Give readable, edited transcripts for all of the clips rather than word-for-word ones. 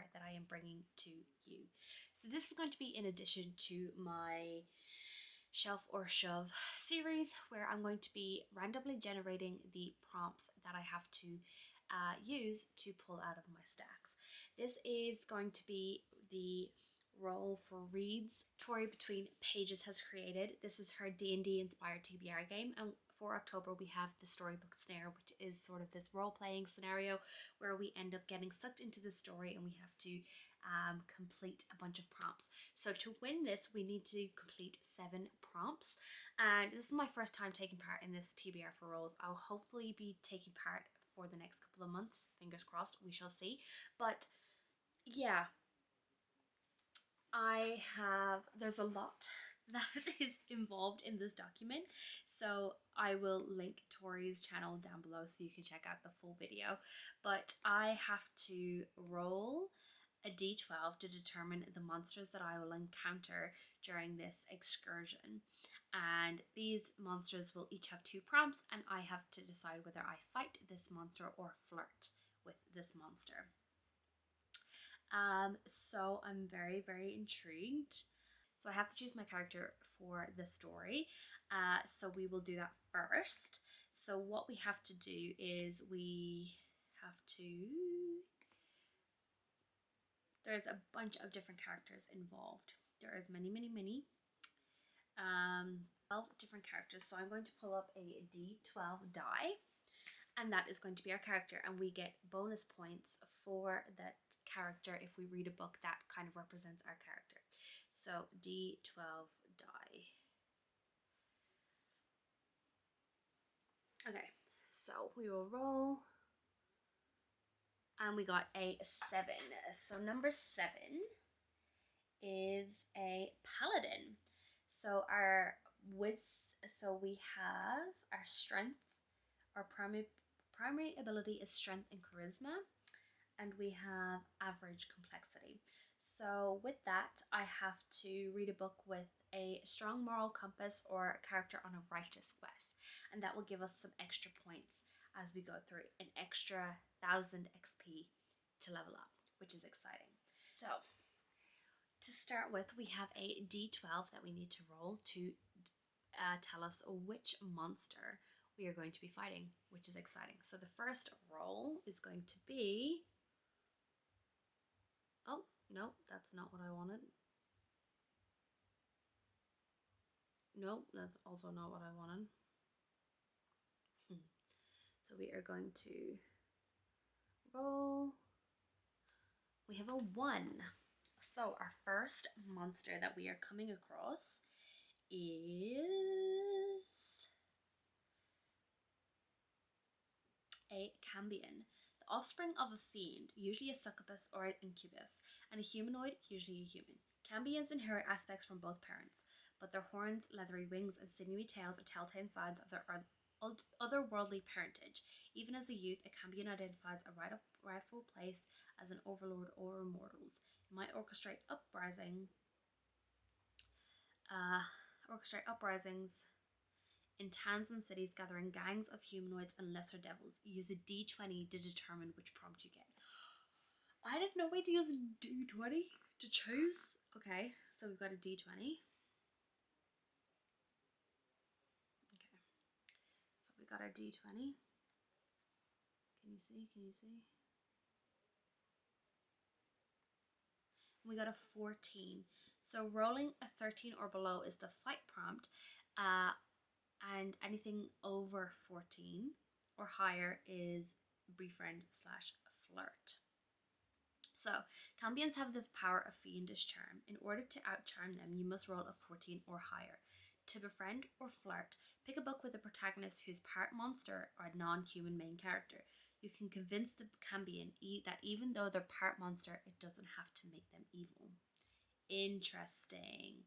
art that I am bringing to you. So this is going to be in addition to my Shelf or Shove series, where I'm going to be randomly generating the prompts that I have to use to pull out of my stacks. This is going to be the role for Reeds Tori Between Pages has created. This is her D&D inspired TBR game, and for October we have the Storybook Snare, which is sort of this role-playing scenario where we end up getting sucked into the story and we have to complete a bunch of prompts. So to win this, we need to complete 7 prompts, and this is my first time taking part in this TBR for roles. I'll hopefully be taking part for the next couple of months, fingers crossed, we shall see. But yeah, there's a lot that is involved in this document, so I will link Tori's channel down below so you can check out the full video. But I have to roll a d12 to determine the monsters that I will encounter during this excursion, and these monsters will each have 2 prompts, and I have to decide whether I fight this monster or flirt with this monster. So I'm very, very intrigued. So I have to choose my character for the story. So we will do that first. So what we have to do is there's a bunch of different characters involved. There is many, 12 different characters. So I'm going to pull up a D12 die, and that is going to be our character, and we get bonus points for that character if we read a book that kind of represents our character. So D12 die. Okay, so we will roll, and we got a 7. So number 7 is a paladin. So we have our strength, our primary ability is strength and charisma, and we have average complexity. So with that, I have to read a book with a strong moral compass or a character on a righteous quest, and that will give us some extra points as we go through, an extra 1000 XP to level up, which is exciting. So to start with, we have a D12 that we need to roll to tell us which monster we are going to be fighting, which is exciting. So the first roll is going to be, oh no, that's not what I wanted. No, that's also not what I wanted. So we are going to roll. We have a 1. So our first monster that we are coming across is a Cambion, the offspring of a fiend, usually a succubus or an incubus, and a humanoid, usually a human. Cambions inherit aspects from both parents, but their horns, leathery wings, and sinewy tails are telltale signs of their otherworldly parentage. Even as a youth, a Cambion identifies a rightful place as an overlord over mortals. It might orchestrate uprisings in towns and cities, gathering gangs of humanoids and lesser devils. Use a D20 to determine which prompt you get. I didn't know we had to use a D20 to choose. Okay, so we've got a D20. Okay, so we got our D20. Can you see? We got a 14. So rolling a 13 or below is the fight prompt. And anything over 14 or higher is befriend/flirt. So Cambions have the power of fiendish charm. In order to outcharm them, you must roll a 14 or higher. To befriend or flirt, pick a book with a protagonist who's part monster or a non-human main character. You can convince the Cambion that even though they're part monster, it doesn't have to make them evil. Interesting.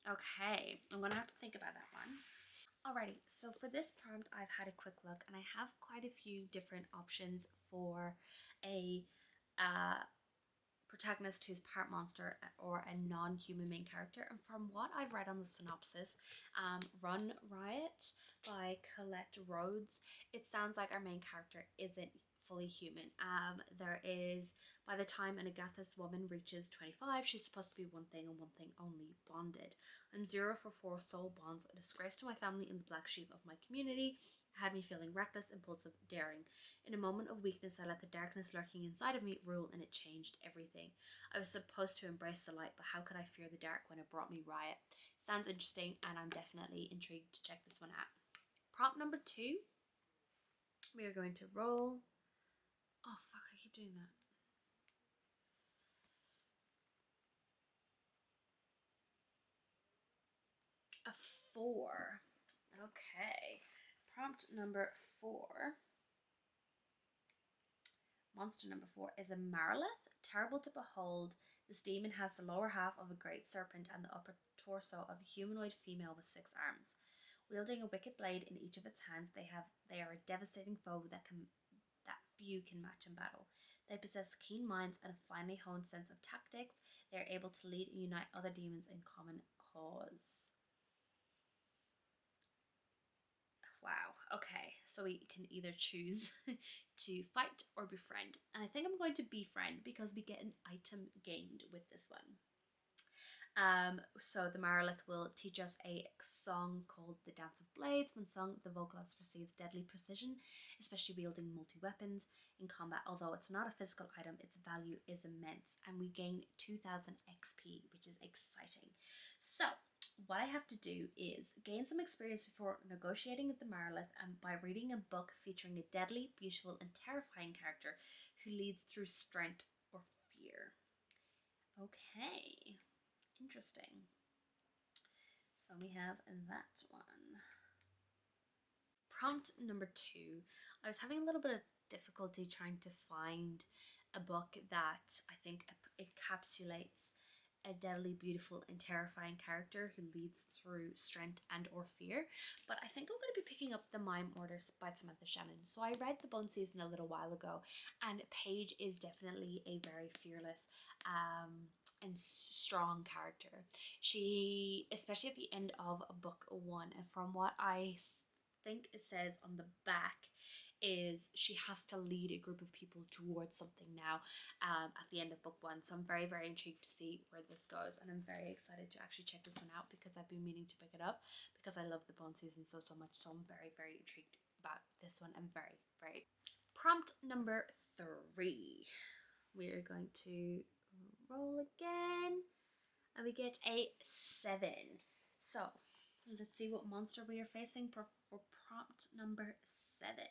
Okay, I'm gonna have to think about that one. Alrighty, so for this prompt, I've had a quick look, and I have quite a few different options for a protagonist who's part monster or a non-human main character. And from what I've read on the synopsis, Run Riot by Colette Rhodes, it sounds like our main character isn't fully human. There is, by the time an Agatha's woman reaches 25, she's supposed to be one thing and one thing only, bonded. I'm 0 for 4 soul bonds, a disgrace to my family and the black sheep of my community. Had me feeling reckless, impulsive, daring. In a moment of weakness, I let the darkness lurking inside of me rule, and it changed everything. I was supposed to embrace the light, but how could I fear the dark when it brought me Riot? Sounds interesting, and I'm definitely intrigued to check this one out. Prompt number 2, we are going to roll. Oh fuck, I keep doing that. A 4. Okay. Prompt number 4. Monster number 4 is a Marilith. Terrible to behold, this demon has the lower half of a great serpent and the upper torso of a humanoid female with 6 arms. Wielding a wicked blade in each of its hands, they are a devastating foe that few can match in battle. They possess keen minds and a finely honed sense of tactics. They are able to lead and unite other demons in common cause. Wow, okay, so we can either choose to fight or befriend. And I think I'm going to befriend because we get an item gained with this one. So the Marilith will teach us a song called The Dance of Blades. When sung, the vocalist receives deadly precision, especially wielding multi-weapons in combat. Although it's not a physical item, its value is immense, and we gain 2000 XP, which is exciting. So what I have to do is gain some experience before negotiating with the Marilith, and by reading a book featuring a deadly, beautiful, and terrifying character who leads through strength or fear. Okay. Interesting. So we have that one. Prompt number 2. I was having a little bit of difficulty trying to find a book that I think encapsulates a deadly, beautiful, and terrifying character who leads through strength and or fear. But I think I'm going to be picking up the Mime Order by Samantha Shannon. So I read the Bone Season a little while ago, and Paige is definitely a very fearless and strong character. She, especially at the end of book 1, and from what I think it says on the back, is she has to lead a group of people towards something now at the end of book 1. So I'm very, very intrigued to see where this goes, and I'm very excited to actually check this one out because I've been meaning to pick it up because I love the Bone Season so much. So I'm very, very intrigued about this one. I'm very, very. Prompt number 3. We are going to roll again, and we get a 7. So let's see what monster we are facing for prompt number 7.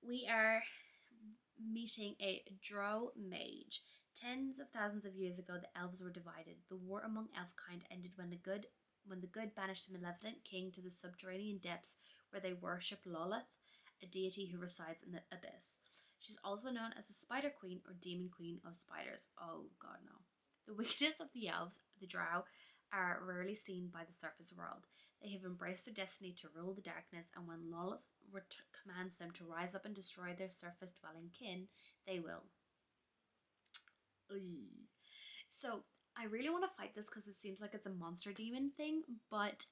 We are meeting a drow mage. Tens of thousands of years ago, the elves were divided. The war among elfkind ended when the good banished a malevolent king to the subterranean depths where they worship Lolith, a deity who resides in the abyss. She's also known as the Spider Queen or Demon Queen of Spiders. Oh god, no. The wickedness of the elves, the drow, are rarely seen by the surface world. They have embraced their destiny to rule the darkness, and when Lolith commands them to rise up and destroy their surface-dwelling kin, they will. So I really want to fight this because it seems like it's a monster demon thing, but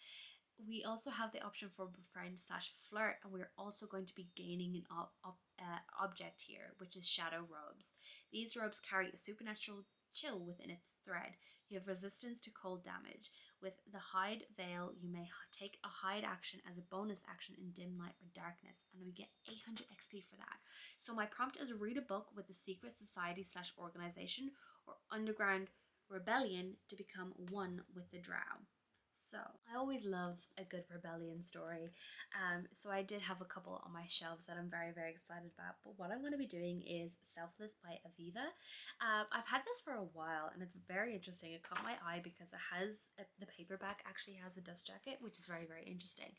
we also have the option for befriend / flirt, and we're also going to be gaining an object here, which is shadow robes. These robes carry a supernatural chill within its thread. You have resistance to cold damage. With the hide veil, you may take a hide action as a bonus action in dim light or darkness, and we get 800 XP for that. So my prompt is read a book with a secret society / organization or underground rebellion to become one with the drow. So I always love a good rebellion story. So I did have a couple on my shelves that I'm very, very excited about. But what I'm going to be doing is Selfless by Aviva. I've had this for a while, and it's very interesting. It caught my eye because it has the paperback actually has a dust jacket, which is very, very interesting.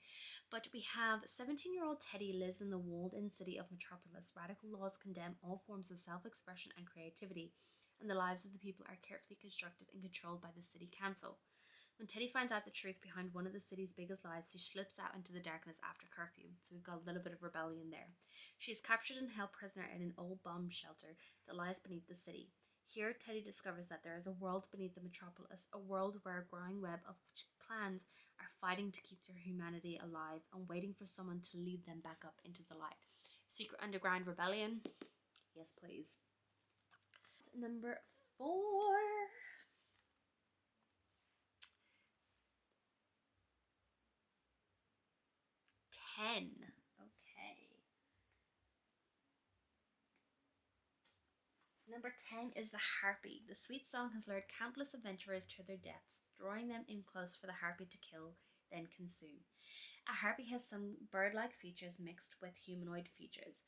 But we have 17-year-old Teddy lives in the walled-in city of Metropolis. Radical laws condemn all forms of self-expression and creativity, and the lives of the people are carefully constructed and controlled by the city council. When Teddy finds out the truth behind one of the city's biggest lies, she slips out into the darkness after curfew. So we've got a little bit of rebellion there. She is captured and held prisoner in an old bomb shelter that lies beneath the city. Here, Teddy discovers that there is a world beneath the metropolis, a world where a growing web of clans are fighting to keep their humanity alive and waiting for someone to lead them back up into the light. Secret underground rebellion? Yes, please. Number 4. 10. Okay. Number 10 is the Harpy. The sweet song has lured countless adventurers to their deaths, drawing them in close for the harpy to kill, then consume. A harpy has some bird-like features mixed with humanoid features.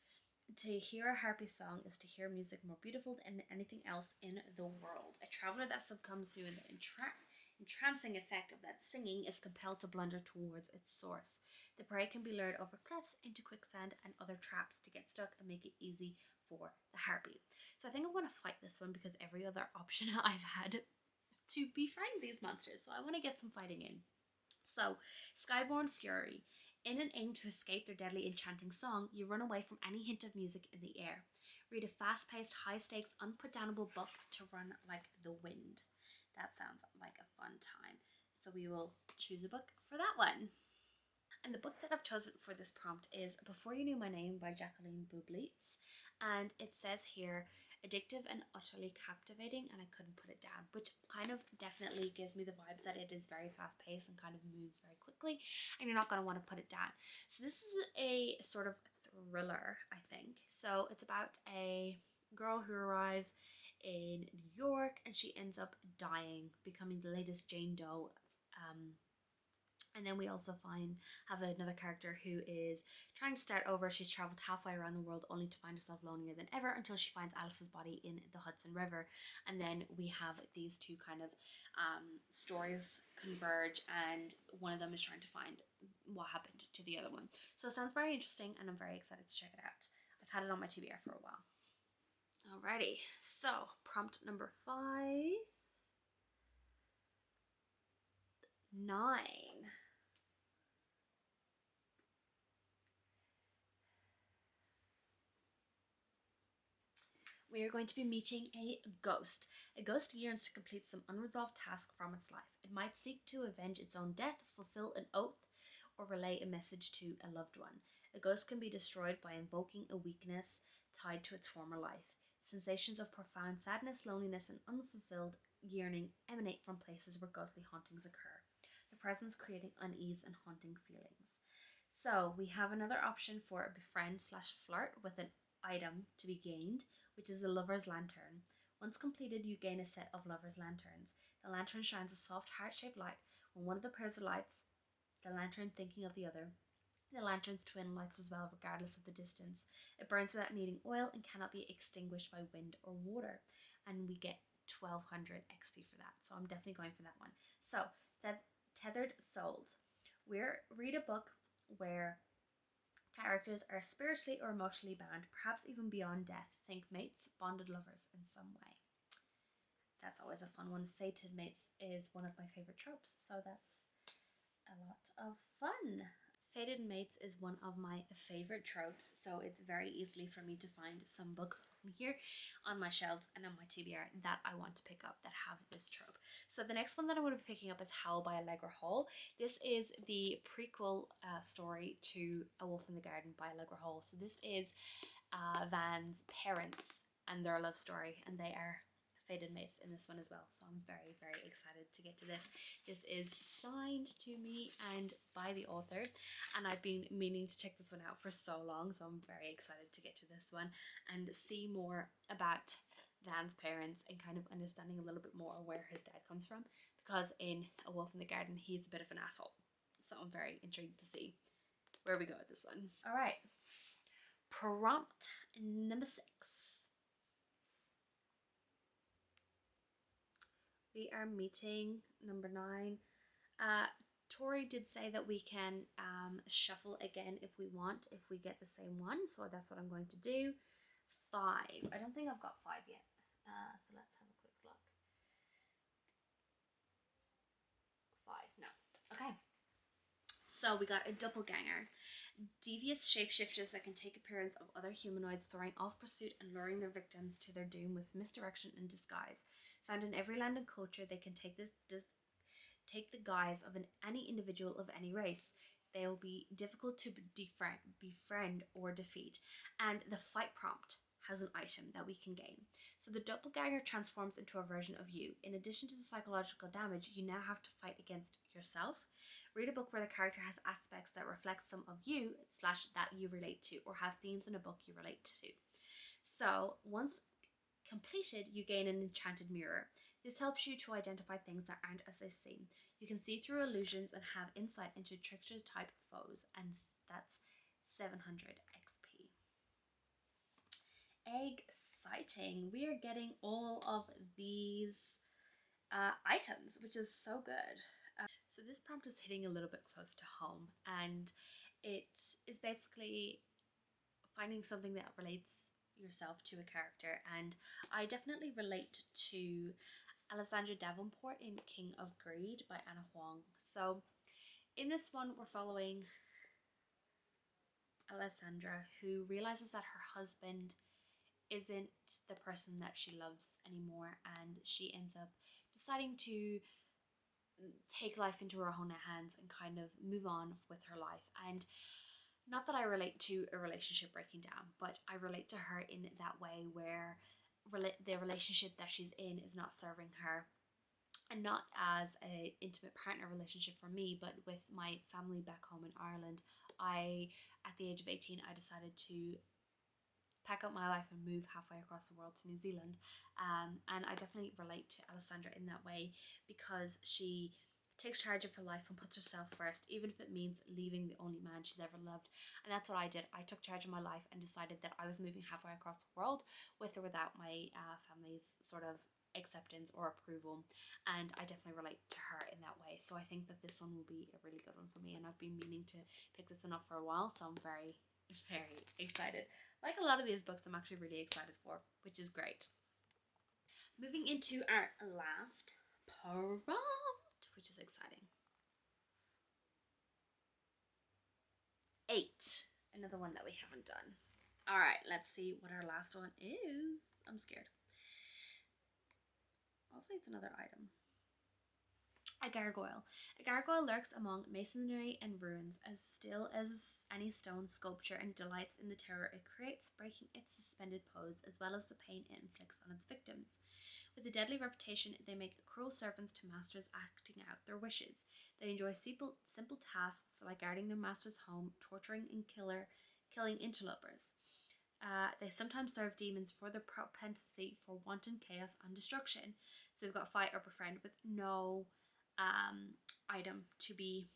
To hear a harpy song is to hear music more beautiful than anything else in the world. A traveler that succumbs to the entrancing effect of that singing is compelled to blunder towards its source. The prey can be lured over cliffs, into quicksand and other traps to get stuck and make it easy for the harpy. So I think I want to fight this one because every other option I've had to befriend these monsters. So I want to get some fighting in. So, Skyborn Fury. In an aim to escape their deadly enchanting song, you run away from any hint of music in the air. Read a fast-paced, high-stakes, unputdownable book to run like the wind. That sounds like a fun time. So we will choose a book for that one. And the book that I've chosen for this prompt is Before You Knew My Name by Jacqueline Bublitz. And it says here, addictive and utterly captivating, and I couldn't put it down, which kind of definitely gives me the vibes that it is very fast paced and kind of moves very quickly, and you're not going to want to put it down. So this is a sort of thriller, I think. So it's about a girl who arrives in New York and she ends up dying, becoming the latest Jane Doe. And then we also have another character who is trying to start over. She's traveled halfway around the world only to find herself lonelier than ever until she finds Alice's body in the Hudson River. And then we have these two kind of stories converge, and one of them is trying to find what happened to the other one. So it sounds very interesting, and I'm very excited to check it out. I've had it on my TBR for a while. Alrighty, so prompt number 5. 9. We are going to be meeting a ghost. A ghost yearns to complete some unresolved task from its life. It might seek to avenge its own death, fulfill an oath, or relay a message to a loved one. A ghost can be destroyed by invoking a weakness tied to its former life. Sensations of profound sadness, loneliness, and unfulfilled yearning emanate from places where ghostly hauntings occur, the presence creating unease and haunting feelings. So we have another option for a befriend/flirt with an item to be gained, which is a lover's lantern. Once completed, you gain a set of lover's lanterns. The lantern shines a soft heart-shaped light. When one of the pairs lights, the lantern thinking of the other. The lantern's twin lights as well, regardless of the distance. It burns without needing oil and cannot be extinguished by wind or water. And we get 1200 XP for that, so I'm definitely going for that one. So that's Tethered Souls. Read a book where characters are spiritually or emotionally bound, perhaps even beyond death. Think mates, bonded lovers in some way. That's always a fun one. Fated mates is one of my favorite tropes, so that's a lot of fun. Fated mates is one of my favorite tropes, so it's very easily for me to find some books on here on my shelves and on my TBR that I want to pick up that have this trope. So the next one that I'm going to be picking up is Howl by Allegra Hall. This is the prequel story to A Wolf in the Garden by Allegra Hall. So this is Van's parents and their love story, and they are fated mates in this one as well, so I'm very, very excited to get to this. This is signed to me and by the author, and I've been meaning to check this one out for so long, so I'm very excited to get to this one and see more about Van's parents and kind of understanding a little bit more where his dad comes from, because in A Wolf in the Garden he's a bit of an asshole, so I'm very intrigued to see where we go with this one. Alright, prompt number 6. We are meeting number 9. Tori did say that we can shuffle again if we want, if we get the same one. So that's what I'm going to do. 5. I don't think I've got 5 yet. So let's have a quick look. 5. No. Okay. So we got a doppelganger. Devious shapeshifters that can take appearance of other humanoids, throwing off pursuit and luring their victims to their doom with misdirection and disguise. Found in every land and culture, they can take take the guise of any individual of any race. They will be difficult to befriend or defeat, and the fight prompt has an item that we can gain. So the doppelganger transforms into a version of you. In addition to the psychological damage, you now have to fight against yourself. Read a book where the character has aspects that reflect some of you slash that you relate to, or have themes in a book you relate to. So once completed, you gain an enchanted mirror. This helps you to identify things that aren't as they seem. You can see through illusions and have insight into trickster type foes, and that's 700 XP. Exciting! We are getting all of these items, which is so good. So this prompt is hitting a little bit close to home, and it is basically finding something that relates yourself to a character, and I definitely relate to Alessandra Davenport in King of Greed by Anna Huang. So in this one, we're following Alessandra, who realizes that her husband isn't the person that she loves anymore, and she ends up deciding to take life into her own hands and kind of move on with her life. And not that I relate to a relationship breaking down, but I relate to her in that way where the relationship that she's in is not serving her, and not as a intimate partner relationship for me, but with my family back home in Ireland. At the age of 18, I decided to pack up my life and move halfway across the world to New Zealand. And I definitely relate to Alessandra in that way, because she takes charge of her life and puts herself first, even if it means leaving the only man she's ever loved. And that's what I did. I took charge of my life and decided that I was moving halfway across the world, with or without my family's sort of acceptance or approval. And I definitely relate to her in that way. So I think that this one will be a really good one for me, and I've been meaning to pick this one up for a while, so I'm very, very excited. Like a lot of these books, I'm actually really excited for, which is great. Moving into our last prompt, which is exciting. 8, another one that we haven't done. All right, let's see what our last one is. I'm scared. Hopefully it's another item. A gargoyle. A gargoyle lurks among masonry and ruins, as still as any stone sculpture, and delights in the terror it creates, breaking its suspended pose, as well as the pain it inflicts on its victims. With a deadly reputation, they make cruel servants to masters acting out their wishes. They enjoy simple tasks like guarding their master's home, torturing and killing interlopers. They sometimes serve demons for their propensity for wanton chaos and destruction. So we've got fight or befriend with no item to be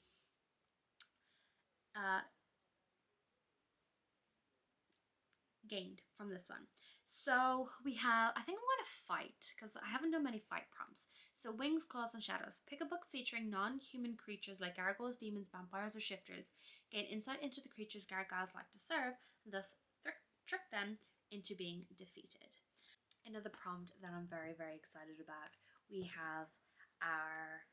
gained from this one. So we have, I think I'm going to fight, because I haven't done many fight prompts. So wings, claws, and shadows. Pick a book featuring non-human creatures like gargoyles, demons, vampires, or shifters. Gain insight into the creatures gargoyles like to serve, and thus trick them into being defeated. Another prompt that I'm very, very excited about. We have our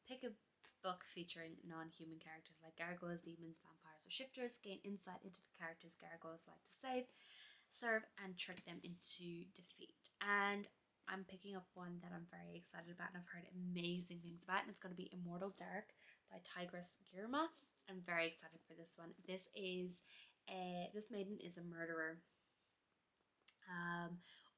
pick a book featuring non-human characters like gargoyles, demons, vampires, or shifters. Gain insight into the characters gargoyles like to serve, and trick them into defeat. And I'm picking up one that I'm very excited about, and I've heard amazing things about, and it's going to be Immortal Dark by Tigress Girma. I'm very excited for this one. This maiden is a murderer.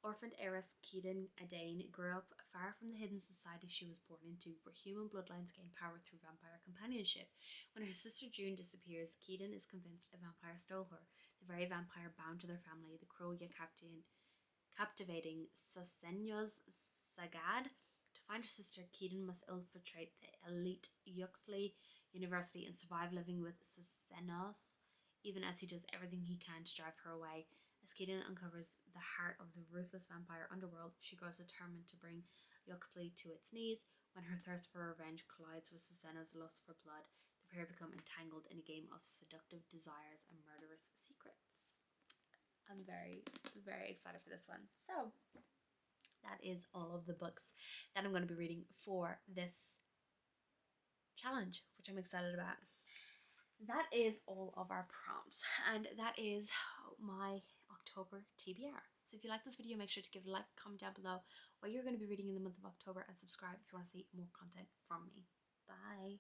Orphaned heiress Keaton Adane grew up far from the hidden society she was born into, where human bloodlines gain power through vampire companionship. When her sister June disappears, Keaton is convinced a vampire stole her. The very vampire bound to their family, the cruel yet captivating Sosenyos Sagad. To find her sister, Keaton must infiltrate the elite Yuxley University and survive living with Sosenos, even as he does everything he can to drive her away. As Keaton uncovers the heart of the ruthless vampire underworld, she grows determined to bring Yuxley to its knees. When her thirst for revenge collides with Susanna's lust for blood, the pair become entangled in a game of seductive desires and murderous secrets. I'm very, very excited for this one. So, that is all of the books that I'm going to be reading for this challenge, which I'm excited about. That is all of our prompts, and that is my October TBR. So if you like this video, make sure to give it a like, comment down below what you're going to be reading in the month of October, and subscribe if you want to see more content from me. Bye.